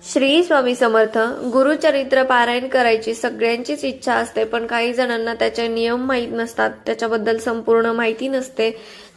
श्री स्वामी समर्थ. गुरुचरित्र पारायण करायची सगळ्यांचीच इच्छा असते, पण काही जणांना त्याचे नियम माहीत नसतात, त्याच्याबद्दल संपूर्ण माहिती नसते,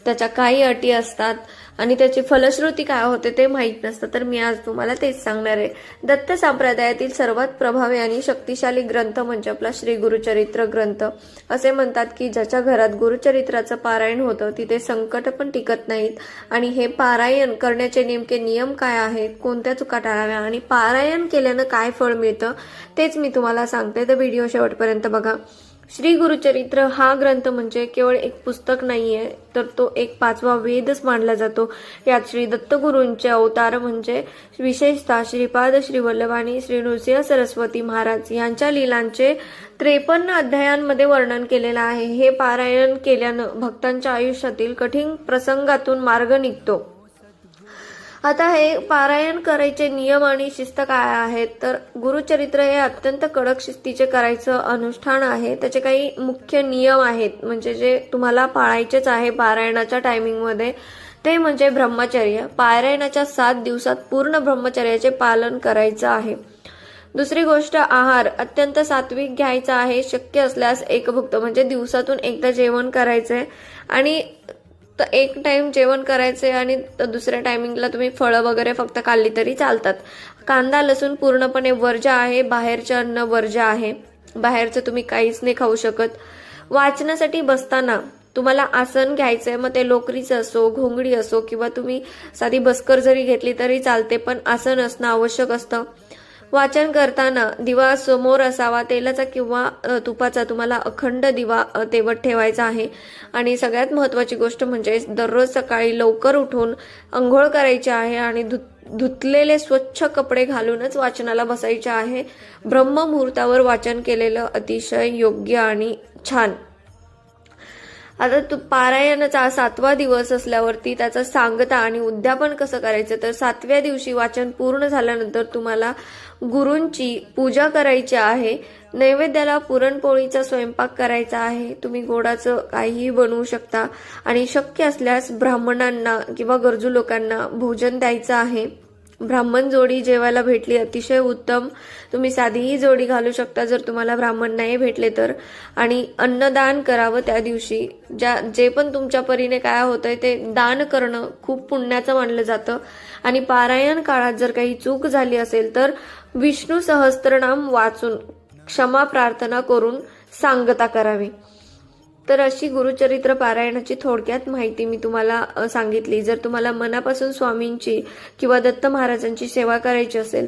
त्याच्या काही अटी असतात आणि त्याची फलश्रुती काय होते ते माहीत नसतं. तर मी आज तुम्हाला तेच सांगणार आहे. दत्त संप्रदायातील सर्वात प्रभावी आणि शक्तिशाली ग्रंथ म्हणजे आपला श्री गुरुचरित्र ग्रंथ. असे म्हणतात की ज्याच्या घरात गुरुचरित्राचं पारायण होतं तिथे संकट पण टिकत नाहीत. आणि हे पारायण करण्याचे नेमके नियम काय आहेत, कोणत्या चुका टाळाव्या आणि पारायण केल्यानं काय फळ मिळतं तेच मी तुम्हाला सांगते. तर व्हिडिओ शेवटपर्यंत बघा. श्री गुरुचरित्र हा ग्रंथ म्हणजे केवळ एक पुस्तक नाहीये, तर तो एक पाचवा वेदच मानला जातो. यात श्री दत्तगुरूंचे अवतार म्हणजे विशेषतः श्रीपाद श्री वल्लभ आणि श्री नृसिंह सरस्वती महाराज यांच्या लीलांचे 53 अध्यायांमध्ये वर्णन केलेलं आहे. हे पारायण केल्यानं भक्तांच्या आयुष्यातील कठीण प्रसंगातून मार्ग निघतो. आता हे पारायण करायचे नियम आणि शिस्त काय आहेत, तर गुरुचरित्र हे अत्यंत कडक शिस्तीचे करायचं अनुष्ठान आहे. त्याचे काही मुख्य नियम आहेत म्हणजे जे तुम्हाला पाळायचेच आहे पारायणाच्या टायमिंगमध्ये. ते म्हणजे ब्रह्मचर्य. पारायणाच्या 7 दिवसात पूर्ण ब्रह्मचर्याचे पालन करायचं आहे. दुसरी गोष्ट, आहार अत्यंत सात्विक घ्यायचा आहे. शक्य असल्यास एकभुक्त म्हणजे दिवसातून एकदा जेवण करायचंय आणि तर एक टाइम जेवण करायचे आणि दुसऱ्या टायमिंगला तुम्ही फळं वगैरे फक्त खाल्ली तरी चालतात. कांदा लसूण पूर्णपणे वर्ज्य आहे. बाहेरचे अन्न वर्ज्य आहे. बाहेरचं तुम्ही काहीच नाही खाऊ शकत. वाचनासाठी बसताना तुम्हाला आसन घ्यायचंय, मग ते लोकरीचं असो, घोंगडी असो किंवा तुम्ही साधी बसकर जरी घेतली तरी चालते, पण आसन असणं आवश्यक असतं. वाचन करताना दिवा समोर असावा. तेलाचा किंवा तुपाचा तुम्हाला अखंड दिवा तेवत ठेवायचा आहे. आणि सगळ्यात महत्त्वाची गोष्ट म्हणजे दररोज सकाळी लवकर उठून अंघोळ करायची आहे आणि धुतलेले स्वच्छ कपडे घालूनच वाचनाला बसायचे आहे. ब्रह्ममुहूर्तावर वाचन केलेलं अतिशय योग्य आणि छान. आता पारायणाचा 7वा दिवस असल्यावरती त्याचं सांगता आणि उद्यापन कसं करायचं, तर 7व्या दिवशी वाचन पूर्ण झाल्यानंतर तुम्हाला गुरूंची पूजा करायची आहे. नैवेद्याला पुरणपोळीचा स्वयंपाक करायचा आहे. तुम्ही गोडाचं काहीही बनवू शकता आणि शक्य असल्यास ब्राह्मणांना किंवा गरजू लोकांना भोजन द्यायचं आहे. ब्राह्मण जोडी जेवायला भेटली अतिशय उत्तम. तुम्ही साधीही जोडी घालू शकता जर तुम्हाला ब्राह्मण नाही भेटले तर. आणि अन्नदान करावं त्या दिवशी. जे पण तुमच्या परीने काय होतंय ते दान करणं खूप पुण्याचं मानलं जातं. आणि पारायण काळात जर काही चूक झाली असेल तर विष्णू सहस्त्रनाम वाचून क्षमा प्रार्थना करून सांगता करावी. तर अशी गुरुचरित्र पारायणाची थोडक्यात माहिती मी तुम्हाला सांगितली. जर तुम्हाला मनापासून स्वामींची किंवा दत्त महाराजांची सेवा करायची असेल